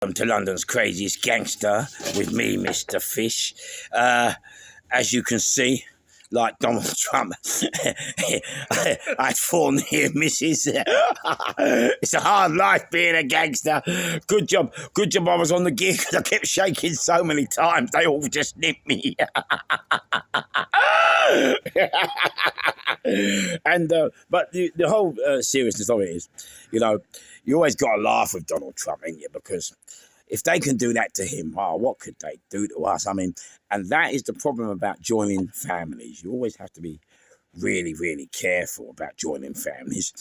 Welcome to London's craziest gangster with me, Mr. Fish. As you can see, like Donald Trump, I had 4 near misses. It's a hard life being a gangster. Good job I was on the gig because I kept shaking so many times. They all just nipped me. But the whole seriousness of it is, you always got to laugh with Donald Trump, ain't you? Because if they can do that to him, what could they do to us? I mean, and that is the problem about joining families. You always have to be really, really careful about joining families,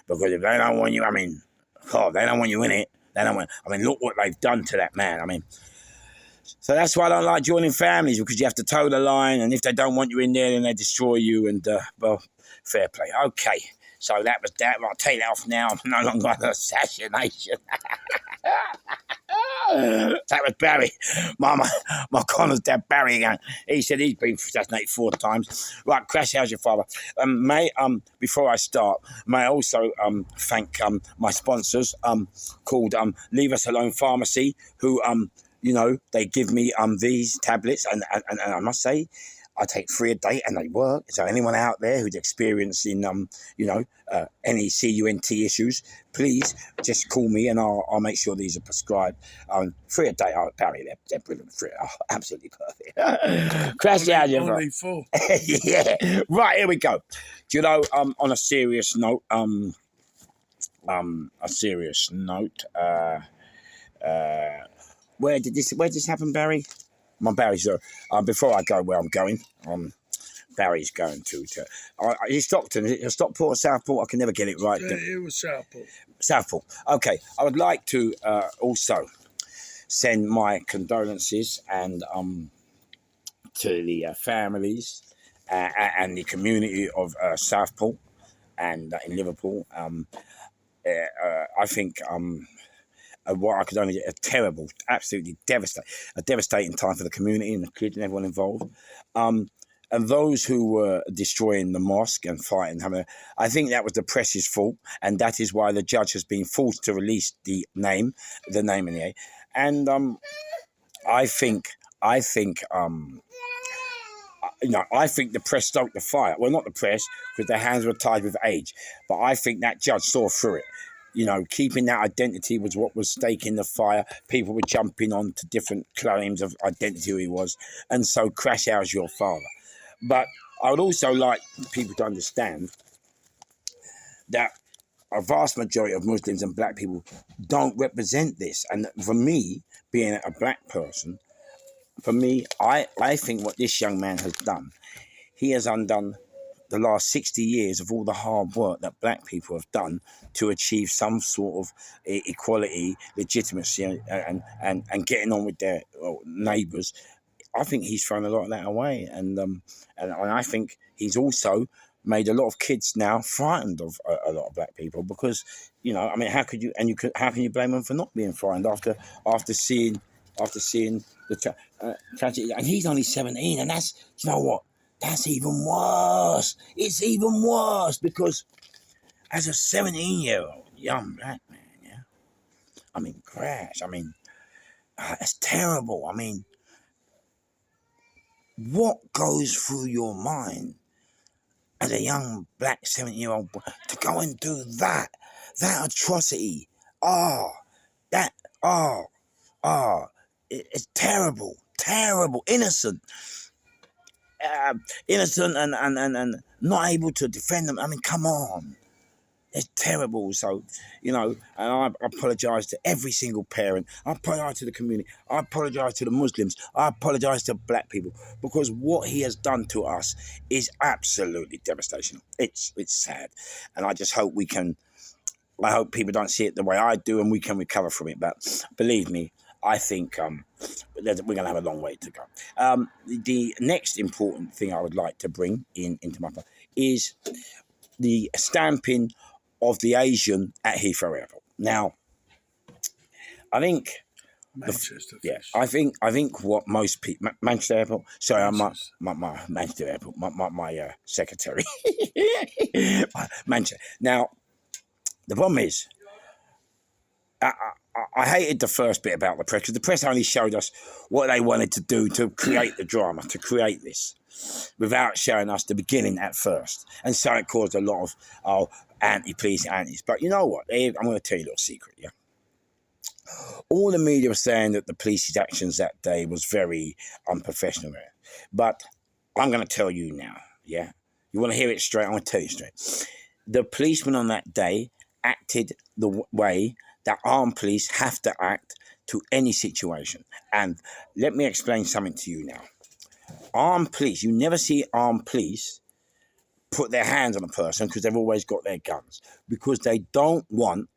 because if they don't want you, they don't want you in it. Look what they've done to that man. So that's why I don't like joining families, because you have to toe the line, and if they don't want you in there, then they destroy you, and, fair play. Okay, so that was that. I'll take that off now. I'm no longer under assassination. That was Barry. My Connor's dad, Barry, again. He said he's been assassinated 4 times. Right, Crash, how's your father? Before I start, may I also thank my sponsors called Leave Us Alone Pharmacy, who they give me these tablets, and I must say, I take 3 a day and they work. So anyone out there who's experiencing any CUNT issues, please just call me and I'll make sure these are prescribed. 3 a day. Oh, Barry, they're brilliant. 3, absolutely perfect. Crash out your only 4. Yeah. Right, here we go. Do you know, on a serious note, where did this happen, Barry? Barry's before I go where I'm going, Barry's going to is it Stockton? Is it Stockport or Southport? I can never get it right. It was Southport. Southport. Okay, I would like to also send my condolences and to the families and the community of Southport and in Liverpool. I think. What I could only get a terrible, absolutely devastating time for the community and the kids and everyone involved. And those who were destroying the mosque and fighting, I think that was the press's fault, and that is why the judge has been forced to release the name in the A. And I think the press stoked the fire. Well, not the press, because their hands were tied with age, but I think that judge saw through it. Keeping that identity was what was staking the fire. People were jumping on to different claims of identity who he was. And so Crash How's your father. But I would also like people to understand that a vast majority of Muslims and black people don't represent this. And for me, being a black person, I think what this young man has done, he has undone the last 60 years of all the hard work that black people have done to achieve some sort of equality, legitimacy, and getting on with their neighbours. I think he's thrown a lot of that away, and I think he's also made a lot of kids now frightened of a lot of black people, because how can you blame them for not being frightened after seeing the tragedy? And he's only 17, and that's what. That's even worse. It's even worse, because as a 17-year-old young black man, Crash, it's terrible. What goes through your mind as a young black 17-year-old boy to go and do that atrocity? It's terrible, innocent. Innocent and not able to defend them. Come on. It's terrible. So, and I apologise to every single parent. I apologise to the community. I apologise to the Muslims. I apologise to black people, because what he has done to us is absolutely devastating. It's sad. And I just hope I hope people don't see it the way I do, and we can recover from it. But believe me, I think we're going to have a long way to go. The next important thing I would like to bring into my part is the stamping of the Asian at Heathrow Airport. Now, I think Manchester. I think what most people, Manchester Airport. Sorry, my Manchester Airport. My secretary, Manchester. Now, the problem is, I hated the first bit about the press because the press only showed us what they wanted to do to create the drama, to create this, without showing us the beginning at first. And so it caused a lot of anti-police, antis. But you know what? I'm going to tell you a little secret, yeah? All the media was saying that the police's actions that day was very unprofessional. But I'm going to tell you now, yeah? You want to hear it straight? I'm going to tell you straight. The policemen on that day acted the way that armed police have to act to any situation. And let me explain something to you now. Armed police, you never see armed police put their hands on a person because they've always got their guns, because they don't want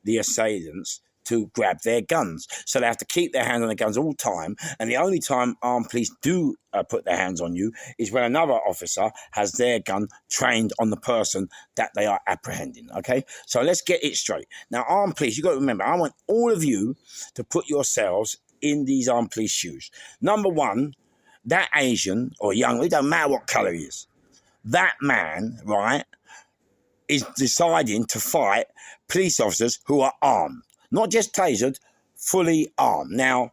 the assailants to grab their guns. So they have to keep their hands on their guns all the time. And the only time armed police do put their hands on you is when another officer has their gun trained on the person that they are apprehending, okay? So let's get it straight. Now, armed police, you've got to remember, I want all of you to put yourselves in these armed police shoes. Number one, that Asian or young, it don't matter what colour he is, that man, right, is deciding to fight police officers who are armed. Not just tasered, fully armed. Now,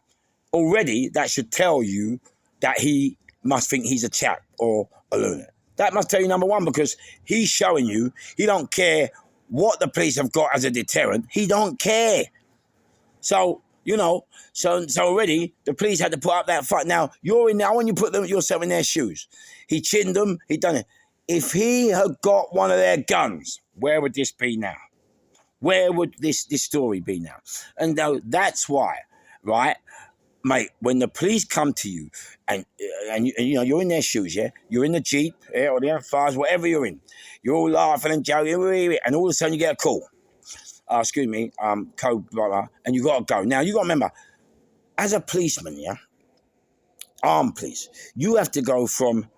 already that should tell you that he must think he's a chap or a lunatic. That must tell you, number one, because he's showing you he don't care what the police have got as a deterrent. He don't care. So, you know, so already the police had to put up that fight. Now, you're in there. I want you to put yourself in their shoes. He chinned them. He done it. If he had got one of their guns, where would this be now? Where would this story be now? And that's why, right, mate, when the police come to you and you know, you're in their shoes, yeah? You're in the Jeep, yeah, or the M5s, whatever you're in. You're all laughing and joking, and all of a sudden you get a call. Excuse me, code, blah, blah, and you got to go. Now, you got to remember, as a policeman, yeah, armed police, you have to go from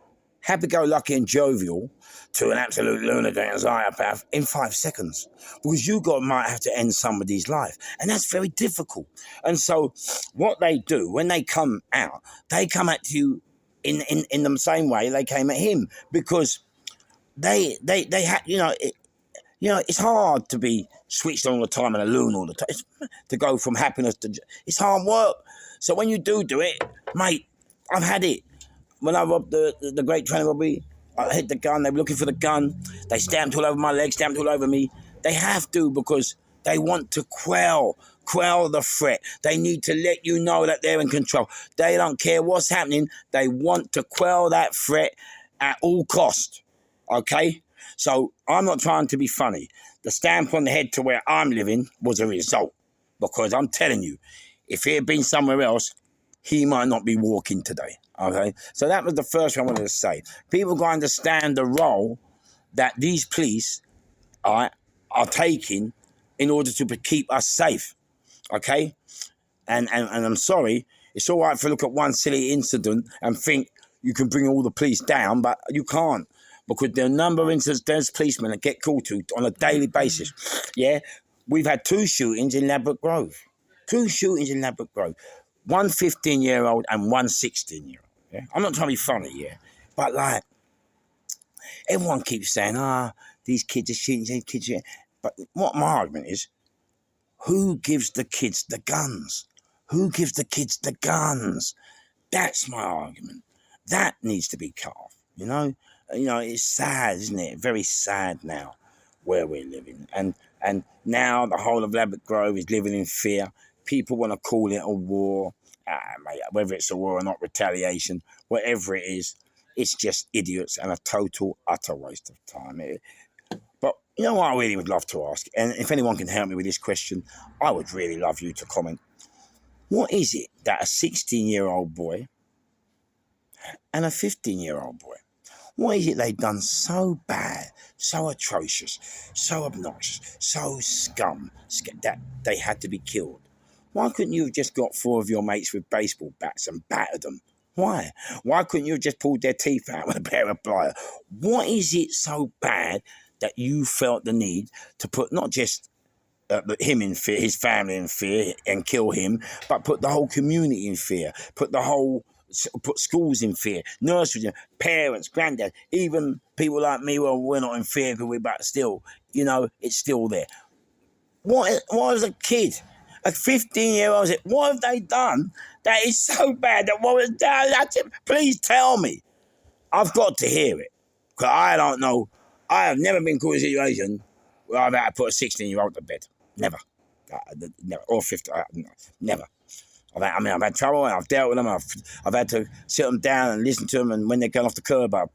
happy-go-lucky and jovial to an absolute lunatic and psychopath in 5 seconds, because might have to end somebody's life, and that's very difficult. And so what they do when they come out, they come at you in the same way they came at him, because they had, you know, it's hard to be switched on all the time and a loon all the time. To go from happiness to, it's hard work. So when you do it, mate, I've had it. When I robbed the great train robbery, I hit the gun. They were looking for the gun. They stamped all over my legs, stamped all over me. They have to, because they want to quell the threat. They need to let you know that they're in control. They don't care what's happening. They want to quell that threat at all cost. Okay? So I'm not trying to be funny. The stamp on the head to where I'm living was a result, because I'm telling you, if he had been somewhere else, he might not be walking today. Okay, so that was the first thing I wanted to say. People got to understand the role that these police are taking in order to keep us safe. Okay, and I'm sorry, it's all right to look at one silly incident and think you can bring all the police down, but you can't, because there are a number of incidents there's policemen that get called to on a daily basis. Yeah, we've had 2 shootings in Ladbroke Grove. 2 shootings in Ladbroke Grove. One 15-year-old and one 16-year-old. Yeah? I'm not trying to be funny, yeah, but like, everyone keeps saying, these kids are shooting, these kids are... But what my argument is, who gives the kids the guns? Who gives the kids the guns? That's my argument. That needs to be cut off, you know? You know, it's sad, isn't it? Very sad now where we're living. And now the whole of Ladbroke Grove is living in fear. People want to call it a war. Mate, whether it's a war or not, retaliation, whatever it is, it's just idiots and a total, utter waste of time. But you know what I really would love to ask, and if anyone can help me with this question, I would really love you to comment. What is it that a 16-year-old boy and a 15-year-old boy, what is it they've done so bad, so atrocious, so obnoxious, so scum, that they had to be killed? Why couldn't you have just got 4 of your mates with baseball bats and battered them? Why? Why couldn't you have just pulled their teeth out with a pair of pliers? What is it so bad that you felt the need to put not just him in fear, his family in fear, and kill him, but put the whole community in fear, put schools in fear, nurseries, parents, granddad, even people like me, well, we're not in fear, but still, you know, it's still there. What as a kid? A 15-year-old said, what have they done that is so bad that what was done? Please tell me. I've got to hear it. Because I don't know. I have never been caught in a situation where I've had to put a 16-year-old to bed. Never. Never. Or 50. Never. I've had trouble and I've dealt with them. I've had to sit them down and listen to them, and when they're going off the curb, I've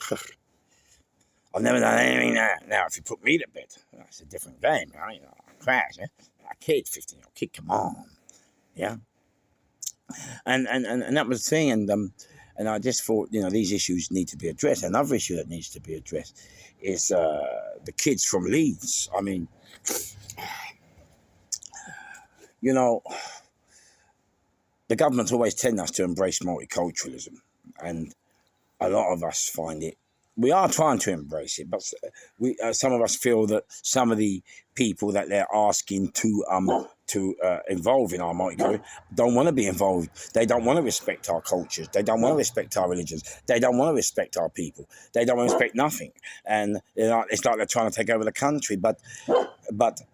never done anything like that. Now, if you put me to bed, it's a different game, right? I crash, yeah? A kid, 15-year-old kid, come on. Yeah? And that was the thing, and I just thought, these issues need to be addressed. Another issue that needs to be addressed is the kids from Leeds. I mean, the government's always telling us to embrace multiculturalism, and a lot of us find it. We are trying to embrace it, but some of us feel that some of the people that they're asking to involve in our multiculturalism don't want to be involved. They don't want to respect our cultures. They don't want to respect our religions. They don't want to respect our people. They don't want to respect nothing. And it's like they're trying to take over the country. But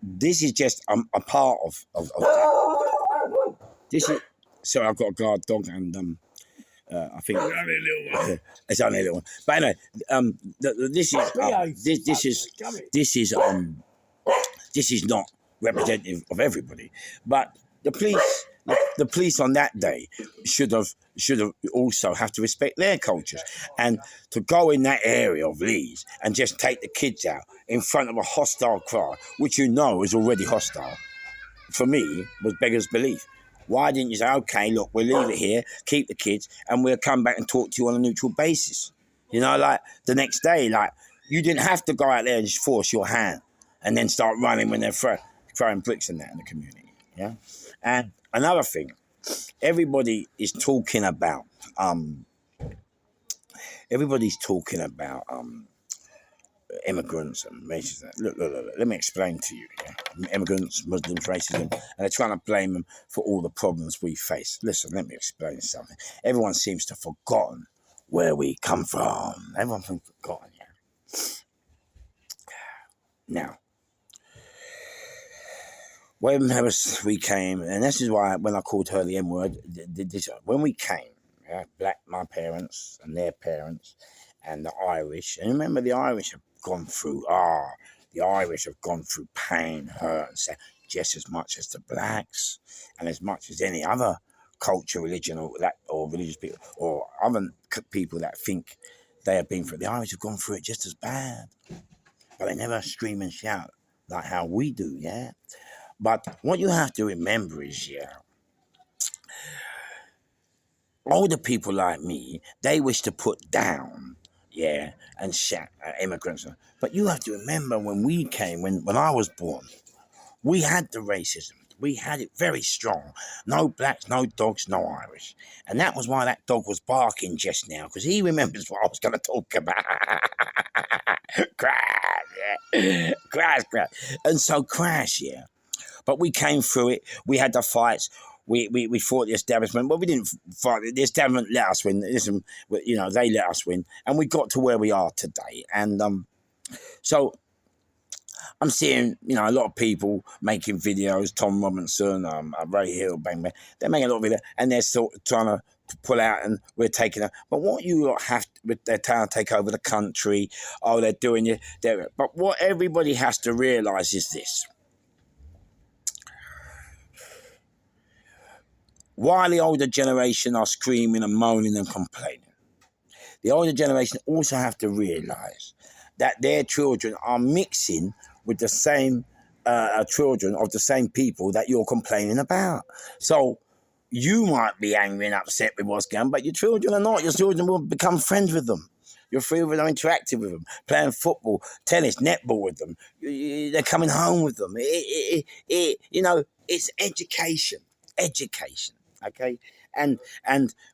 this is just a part of that. This is. So I've got a guard dog, and I think Only a little one. it's only a little one. But anyway, this is not representative of everybody. But the police on that day should have also have to respect their cultures, and to go in that area of Leeds and just take the kids out in front of a hostile crowd, which is already hostile, for me was beggars belief. Why didn't you say, okay, look, we'll leave it here, keep the kids, and we'll come back and talk to you on a neutral basis? Like the next day, like you didn't have to go out there and just force your hand and then start running when they're throwing bricks and that in the community. Yeah. And another thing, everybody is talking about immigrants and racism. Look, let me explain to you. Yeah? Immigrants, Muslims, racism, and they're trying to blame them for all the problems we face. Listen, let me explain something. Everyone seems to have forgotten where we come from. Everyone's forgotten, yeah. Now, when we came, and this is why when I called her the N-word, when we came, yeah, my parents and their parents and the Irish, and remember the Irish have gone through pain, hurt, and sad, just as much as the blacks, and as much as any other culture, religion, or religious people, or other people that think they have been through it. The Irish have gone through it just as bad, but they never scream and shout like how we do, yeah? But what you have to remember is, yeah, older people like me, they wish to put down, yeah, and shout at immigrants. But you have to remember when we came, when I was born, we had the racism. We had it very strong. No blacks, no dogs, no Irish. And that was why that dog was barking just now, because he remembers what I was going to talk about. Crash, yeah. Crash. And so crash, yeah. But we came through it. We had the fights. We fought the establishment, but we didn't fight. The establishment let us win. Listen, they let us win, and we got to where we are today. And so I'm seeing, a lot of people making videos. Tom Robinson, Ray Hill, bang bang. They're making a lot of videos, and they're sort of trying to pull out, and we're taking it. But what you lot have, they're trying to take over the country. Oh, they're doing it. But what everybody has to realise is this. While the older generation are screaming and moaning and complaining, the older generation also have to realise that their children are mixing with the same children of the same people that you're complaining about. So you might be angry and upset with what's going on, but your children are not. Your children will become friends with them. Your children are interacting with them, playing football, tennis, netball with them. They're coming home with them. It's education. Okay, and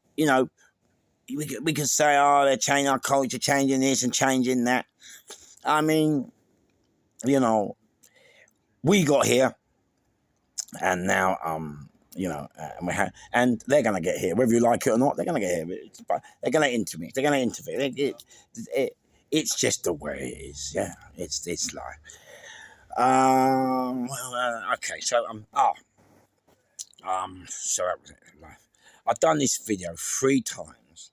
we can say, oh, they're changing our culture, changing this and changing that. I mean, we got here, and now and they're gonna get here, whether you like it or not. They're gonna get here. They're gonna intervene. They're gonna intervene. It's just the way it is. Yeah, it's life. Okay, so So that was it. I've done this video 3 times,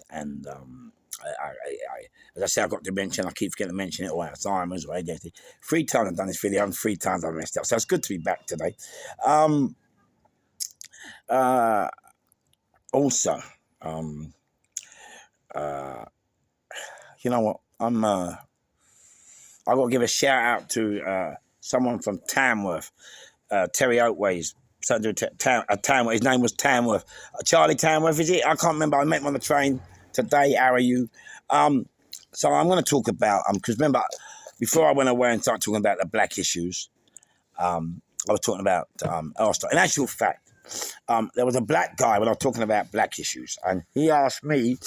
and as I say, I've got dementia. I keep forgetting to mention it, or Alzheimer's, or ADHD. 3 times I've done this video, and 3 times I've messed up. So it's good to be back today. Also, you know what? I've got to give a shout out to someone from Tamworth, Terry Oatways. Tamworth. His name was Tamworth. Charlie Tamworth, is it? I can't remember. I met him on the train today. How are you? So I'm going to talk about, because remember, before I went away and started talking about the black issues, I was talking about Arsenal. In actual fact, there was a black guy when I was talking about black issues, and he asked me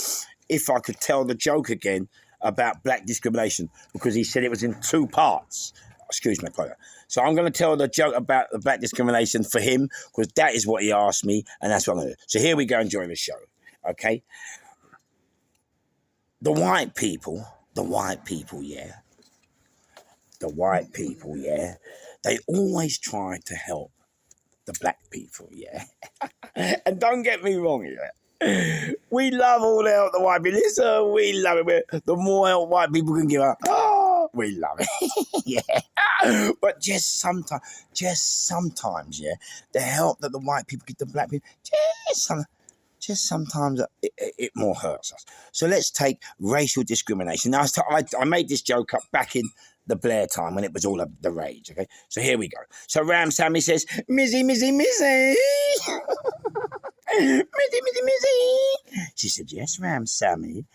if I could tell the joke again about black discrimination, because he said it was in 2 parts. Excuse me, brother. So I'm going to tell the joke about the black discrimination for him, because that is what he asked me, and that's what I'm going to do. So here we go, enjoy the show, okay? The white people, yeah, they always try to help the black people, yeah. And don't get me wrong, yeah. We love all the help the white people. Listen, we love it. The more help white people can give us, we love it. Yeah. But just sometimes, yeah, the help that the white people give the black people, just sometimes it more hurts us. So let's take racial discrimination. Now, I made this joke up back in the Blair time when it was all the rage, okay? So here we go. So Ram Sammy says, Mizzy, Mizzy, Mizzy. Mizzy, Mizzy, Mizzy. She said, yes, Ram Sammy.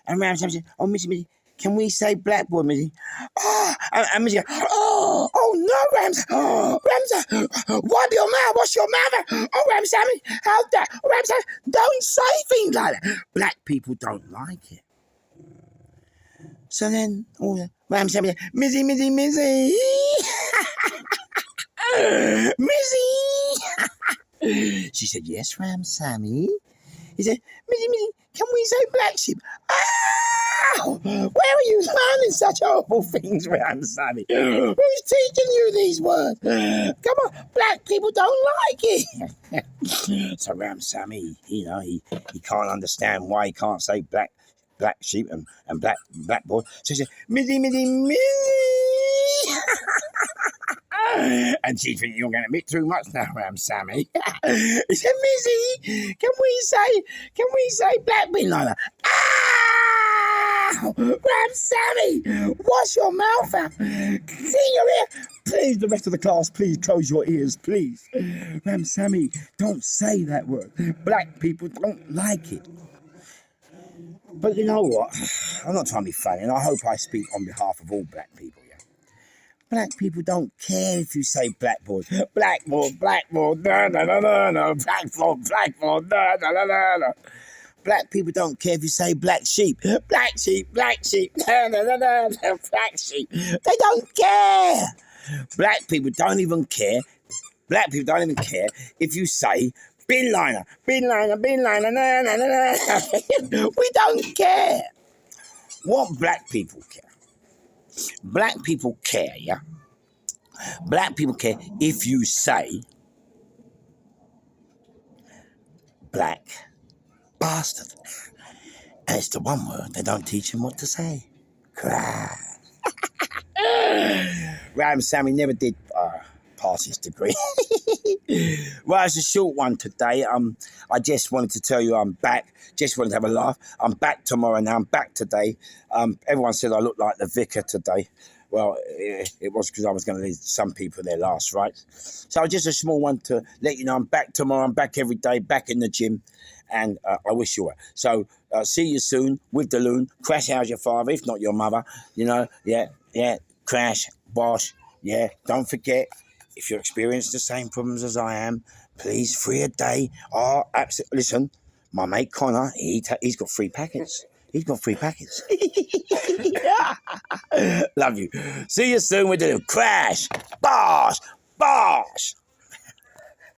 And Ram Sammy said, oh, Mizzy, Mizzy, can we say black boy, Mizzy? Oh, and Mizzy goes, oh, no, Rams. Oh, Rams, wipe your mouth, wash your mouth. Oh, Ram Sammy, how's that? Oh, Ram Sammy, don't say things like that. Black people don't like it. So then, Ram Sammy said, Mizzy, Mizzy, Mizzy. Mizzy. She said, yes, Ram Sammy. He said, Mizzy, Mizzy, can we say black sheep? Ow! Where are you learning such horrible things, Ram Sammy? Who's teaching you these words? Come on, black people don't like it. So Ram Sammy, you know, he can't understand why he can't say black sheep and black boy. So he said, Mizzy, Mizzy, Mizzy. And she thinks you're going a bit too much now, Ram Sammy. He said, Mizzy, can we say black bin like that? Ow! Ram Sammy, wash your mouth out. Clean your ear. Please, the rest of the class, please close your ears, please. Ram Sammy, don't say that word. Black people don't like it. But you know what? I'm not trying to be funny, and I hope I speak on behalf of all black people, yeah? Black people don't care if you say black boy. Black boy, no, no, no, no, no. Black boy, no, no, no, no, no. Black people don't care if you say black sheep. Black sheep, no, no, no, no, no. Black sheep. They don't care. Black people don't even care. Black people don't even care if you say bin liner, no, no, no, no. We don't care. What black people care? Black people care, yeah? Black people care if you say black bastard. And it's the one word they don't teach him what to say. Cry. Ram Sammy never did pass his degree. Well, it's a short one today. I just wanted to tell you I'm back. Just wanted to have a laugh. I'm back tomorrow now. I'm back today. Everyone said I look like the vicar today. Well, it was because I was going to leave some people their last rites. So just a small one to let you know I'm back tomorrow. I'm back every day, back in the gym. And I wish you well. So see you soon with the loon. Crash, how's your father, if not your mother? You know, yeah. Crash, bosh, yeah. Don't forget, if you experience the same problems as I am, please, free a day. Oh, absolutely. Listen, my mate Connor, he's got 3 packets. He's got 3 packets. Love you. See you soon with the Crash, bosh.